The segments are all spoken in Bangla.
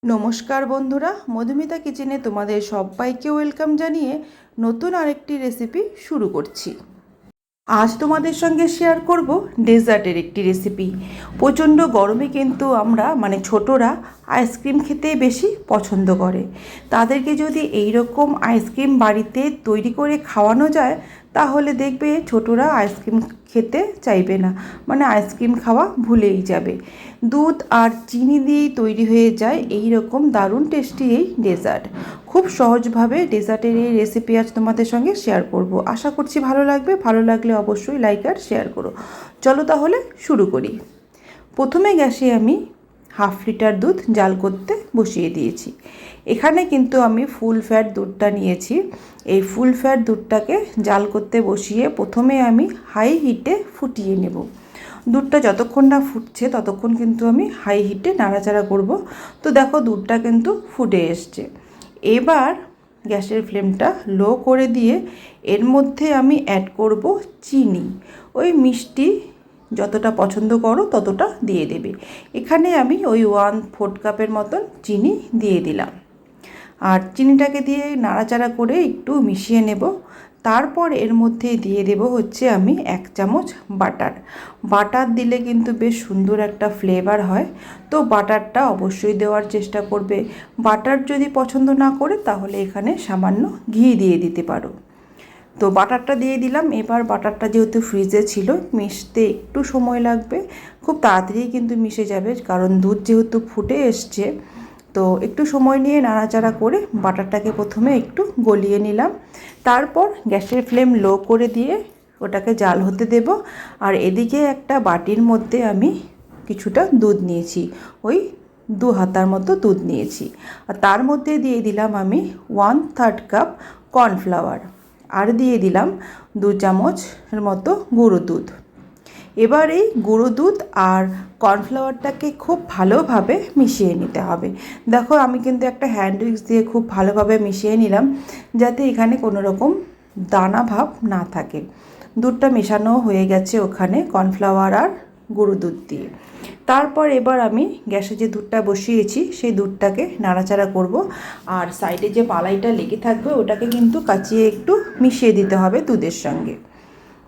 নমস্কার বন্ধুরা, মধুমিতা কিচেনে তোমাদের সবাইকে ওয়েলকাম জানিয়ে নতুন আরেকটি রেসিপি শুরু করছি। আজ তোমাদের সঙ্গে শেয়ার করব ডেজার্টের একটি রেসিপি। প্রচণ্ড গরমে কিন্তু আমরা ছোটরা আইসক্রিম খেতে বেশি পছন্দ করে। তাদেরকে যদি এই রকম আইসক্রিম বাড়িতে তৈরি করে খাওয়ানো যায় তাহলে দেখবে ছোটরা আইসক্রিম খেতে চাইবে না, আইসক্রিম খাওয়া ভুলেই যাবে। দুধ আর চিনি দিয়েই তৈরি হয়ে যায় এই রকম দারুণ টেস্টি এই ডেজার্ট। খুব সহজভাবে ডেজার্টের এই রেসিপি আজ তোমাদের সঙ্গে শেয়ার করব। আশা করছি ভালো লাগবে। ভালো লাগলে অবশ্যই লাইক আর শেয়ার করো। চলো তাহলে শুরু করি। প্রথমে গ্যাসে আমি 1/2 লিটার দুধ জাল করতে বসিয়ে দিয়েছি। এখানে কিন্তু আমি ফুল ফ্যাট দুধটা নিয়েছি। এই ফুল ফ্যাট দুধটাকে জাল করতে বসিয়ে প্রথমে আমি হাই হিটে ফুটিয়ে নেব। দুধটা যতক্ষণ না ফুটছে ততক্ষণ কিন্তু আমি হাই হিটে নাড়াচাড়া করব। তো দেখো দুধটা কিন্তু ফুটে এসছে। এবার গ্যাসের ফ্লেমটা লো করে দিয়ে এর মধ্যে আমি অ্যাড করব চিনি। ওই মিষ্টি যতটা পছন্দ করো ততটা দিয়ে দেবে। এখানে আমি ওই 1/4 কাপের মতন চিনি দিয়ে দিলাম। আর চিনিটাকে দিয়ে নাড়াচাড়া করে একটু মিশিয়ে নেব। তারপর এর মধ্যে দিয়ে দেব হচ্ছে আমি 1 চামচ বাটার। বাটার দিলে কিন্তু বেশ সুন্দর একটা ফ্লেভার হয়, তো বাটারটা অবশ্যই দেওয়ার চেষ্টা করবে। বাটার যদি পছন্দ না করে তাহলে এখানে সামান্য ঘি দিয়ে দিতে পারো। তো বাটারটা দিয়ে দিলাম। এবার বাটারটা যেহেতু ফ্রিজে ছিল, মিশতে একটু সময় লাগবে, খুব তাড়াতাড়ি কিন্তু মিশে যাবে কারণ দুধ যেহেতু ফুটে এসছে। তো একটু সময় নিয়ে নাড়াচাড়া করে বাটারটাকে প্রথমে একটু গলিয়ে নিলাম। তারপর গ্যাসের ফ্লেম লো করে দিয়ে ওটাকে জাল হতে দেব। আর এদিকে একটা বাটির মধ্যে আমি কিছুটা দুধ নিয়েছি, ওই 2 হাতার মতো দুধ নিয়েছি। আর তার মধ্যে দিয়ে দিলাম আমি 1/3 কাপ কর্নফ্লাওয়ার, আর দিয়ে দিলাম 2 চামচের মতো গুঁড়ো দুধ। এবার এই গুঁড়ো দুধ আর কর্নফ্লাওয়ারটাকে খুব ভালোভাবে মিশিয়ে নিতে হবে। দেখো আমি কিন্তু একটা হ্যান্ড উইক্স দিয়ে খুব ভালোভাবে মিশিয়ে নিলাম, যাতে এখানে কোনো রকম দানা ভাব না থাকে। দুধটা মেশানো হয়ে গেছে ওখানে কর্নফ্লাওয়ার আর গুঁড়ো দুধ দিয়ে। তারপর এবার আমি গ্যাসে যে দুধটা বসিয়েছি সেই দুধটাকে নাড়াচাড়া করব। আর সাইডে যে মালাইটা লেগে থাকবে ওটাকে কিন্তু কাচিয়ে একটু মিশিয়ে দিতে হবে দুধের সঙ্গে।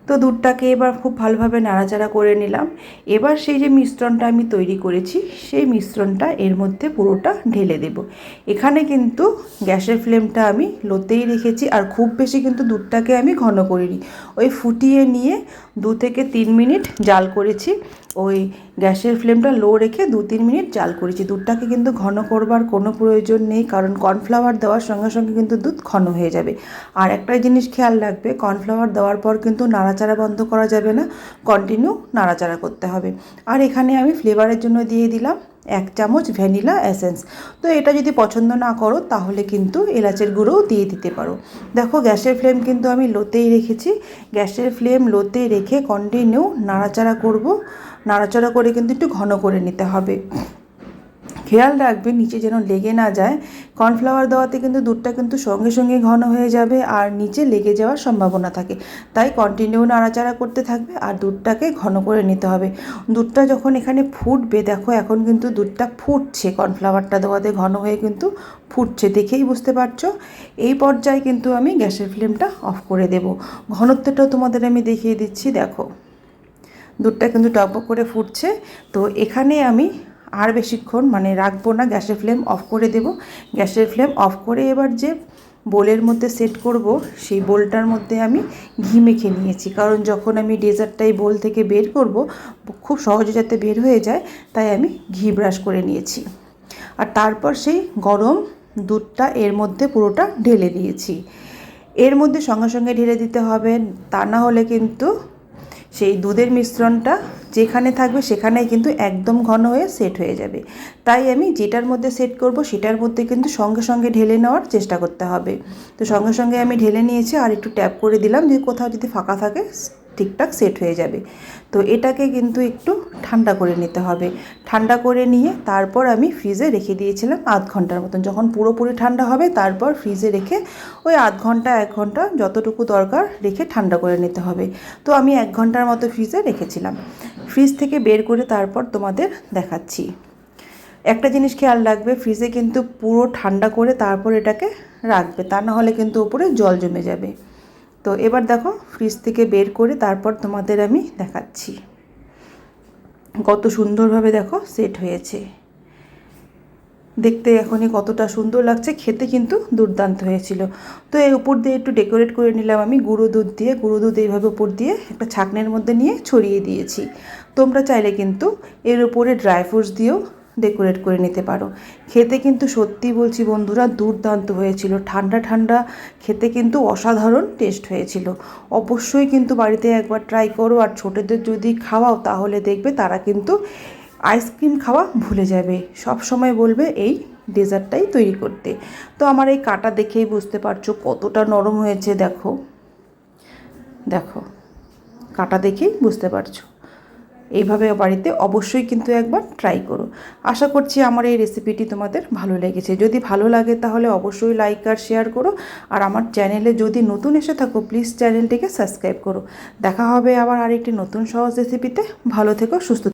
তো দুধটাকে এবার খুব ভালোভাবে নাড়াচাড়া করে নিলাম। এবার সেই যে মিশ্রণটা আমি তৈরি করেছি সেই মিশ্রণটা এর মধ্যে পুরোটা ঢেলে দেব। এখানে কিন্তু গ্যাসের ফ্লেমটা আমি লোতেই রেখেছি, আর খুব বেশি কিন্তু দুধটাকে আমি ঘন করিনি। ওই ফুটিয়ে নিয়ে 2 থেকে 3 মিনিট জাল করেছি। ওই গ্যাসের ফ্লেমটা লো রেখে 2-3 মিনিট জাল করেছি। দুধটাকে কিন্তু ঘন করবার কোনো প্রয়োজন নেই, কারণ কর্নফ্লাওয়ার দেওয়ার সঙ্গে সঙ্গে কিন্তু দুধ ঘন হয়ে যাবে। আর একটা জিনিস খেয়াল রাখবে, কর্নফ্লাওয়ার দেওয়ার পর কিন্তু নাড়াচাড়া বন্ধ করা যাবে না, কন্টিনিউ নাড়াচাড়া করতে হবে। আর এখানে আমি ফ্লেভারের জন্য দিয়ে দিলাম 1 চামচ ভ্যানিলা এসেন্স। তো এটা যদি পছন্দ না করো তাহলে কিন্তু এলাচের গুঁড়োও দিয়ে দিতে পারো। দেখো গ্যাসের ফ্লেম কিন্তু আমি লোতেই রেখেছি। গ্যাসের ফ্লেম লোতে রেখে কন্টিনিউ নাড়াচাড়া করব। নাড়াচাড়া করে কিন্তু একটু ঘন করে নিতে হবে। খেয়াল রাখবে নিচে যেন লেগে না যায়। কর্নফ্লাওয়ার দেওয়াতে কিন্তু দুধটা কিন্তু সঙ্গে সঙ্গে ঘন হয়ে যাবে আর নিচে লেগে যাওয়ার সম্ভাবনা থাকে। তাই কন্টিনিউ নাড়াচাড়া করতে থাকবে আর দুধটাকে ঘন করে নিতে হবে। দুধটা যখন এখানে ফুটবে, দেখো এখন কিন্তু দুধটা ফুটছে, কর্নফ্লাওয়ারটা দেওয়াতে ঘন হয়ে কিন্তু ফুটছে, দেখেই বুঝতে পারছো। এই পর্যায়ে কিন্তু আমি গ্যাসের ফ্লেমটা অফ করে দেব। ঘনত্বটাও তোমাদের আমি দেখিয়ে দিচ্ছি। দেখো দুধটা কিন্তু টকবক করে ফুটছে। তো এখানে আমি আর বেশিক্ষণ রাখবো না, গ্যাসের ফ্লেম অফ করে দেব। গ্যাসের ফ্লেম অফ করে এবার যে বোলের মধ্যে সেট করব সেই বোলটার মধ্যে আমি ঘি মেখে নিয়েছি, কারণ যখন আমি ডেজার্টটা এই বোল থেকে বের করব খুব সহজে যাতে বের হয়ে যায় তাই আমি ঘি ব্রাশ করে নিয়েছি। আর তারপর সেই গরম দুধটা এর মধ্যে পুরোটা ঢেলে দিয়েছি। এর মধ্যে সঙ্গে সঙ্গে ঢেলে দিতে হবে, তা না হলে কিন্তু সেই দুধের মিশ্রণটা যেখানে থাকবে সেখানেই কিন্তু একদম ঘন হয়ে সেট হয়ে যাবে। তাই আমি যেটার মধ্যে সেট করব সেটার মধ্যে কিন্তু সঙ্গে সঙ্গে ঢেলে নেওয়ার চেষ্টা করতে হবে। তো সঙ্গে সঙ্গে আমি ঢেলে নিয়েছি, আর একটু ট্যাপ করে দিলাম যে কোথাও যদি ফাঁকা থাকে ঠিকঠাক সেট হয়ে যাবে। তো এটাকে কিন্তু একটু ঠান্ডা করে নিতে হবে। ঠান্ডা করে নিয়ে তারপর আমি ফ্রিজে রেখে দিয়েছিলাম আধ ঘন্টার মতন। যখন পুরোপুরি ঠান্ডা হবে তারপর ফ্রিজে রেখে ওই আধ ঘন্টা 1 ঘন্টা যতটুকু দরকার রেখে ঠান্ডা করে নিতে হবে। তো আমি 1 ঘন্টার মতো ফ্রিজে রেখেছিলাম। ফ্রিজ থেকে বের করে তারপর তোমাদের দেখাচ্ছি। একটা জিনিস খেয়াল রাখবে, ফ্রিজে কিন্তু পুরো ঠান্ডা করে তারপর এটাকে রাখবে, তা না হলে কিন্তু উপরে জল জমে যাবে। তো এবার দেখো ফ্রিজ থেকে বের করে তারপর তোমাদের আমি দেখাচ্ছি কত সুন্দরভাবে দেখো সেট হয়েছে। দেখতে এখনই কতটা সুন্দর লাগছে, খেতে কিন্তু দুর্দান্ত হয়েছিল। তো এর উপর দিয়ে একটু ডেকোরেট করে নিলাম আমি গুঁড়ো দুধ দিয়ে। গুঁড়ো দুধ এইভাবে উপর দিয়ে একটা ছাঁকনির মধ্যে নিয়ে ছড়িয়ে দিয়েছি। তোমরা চাইলে কিন্তু এর উপরে ড্রাই ফ্রুটস দিয়েও ডেকোরেট করে নিতে পারো। খেতে কিন্তু সত্যি বলছি বন্ধুরা দুর্দান্ত হয়েছিল, ঠান্ডা ঠান্ডা খেতে কিন্তু অসাধারণ টেস্ট হয়েছিল। অবশ্যই কিন্তু বাড়িতে একবার ট্রাই করো, আর ছোটোদের যদি খাওয়াও তাহলে দেখবে তারা কিন্তু আইসক্রিম খাওয়া ভুলে যাবে, সব সময় বলবে এই ডেজার্টটাই তৈরি করতে। তো আমার এই কাটা দেখেই বুঝতে পারছো কতটা নরম হয়েছে। দেখো দেখো কাটা দেখেই বুঝতে পারছো। এইভাবে বাড়িতে অবশ্যই কিন্তু একবার ট্রাই করো। আশা করছি আমার এই রেসিপিটি তোমাদের ভালো লেগেছে। যদি ভালো লাগে তাহলে অবশ্যই লাইক আর শেয়ার করো। আর আমার চ্যানেলে যদি নতুন এসে থাকো প্লিজ চ্যানেলটিকে সাবস্ক্রাইব করো। দেখা হবে আবার আরেকটি নতুন সহজ রেসিপিতে। ভালো থেকো, সুস্থ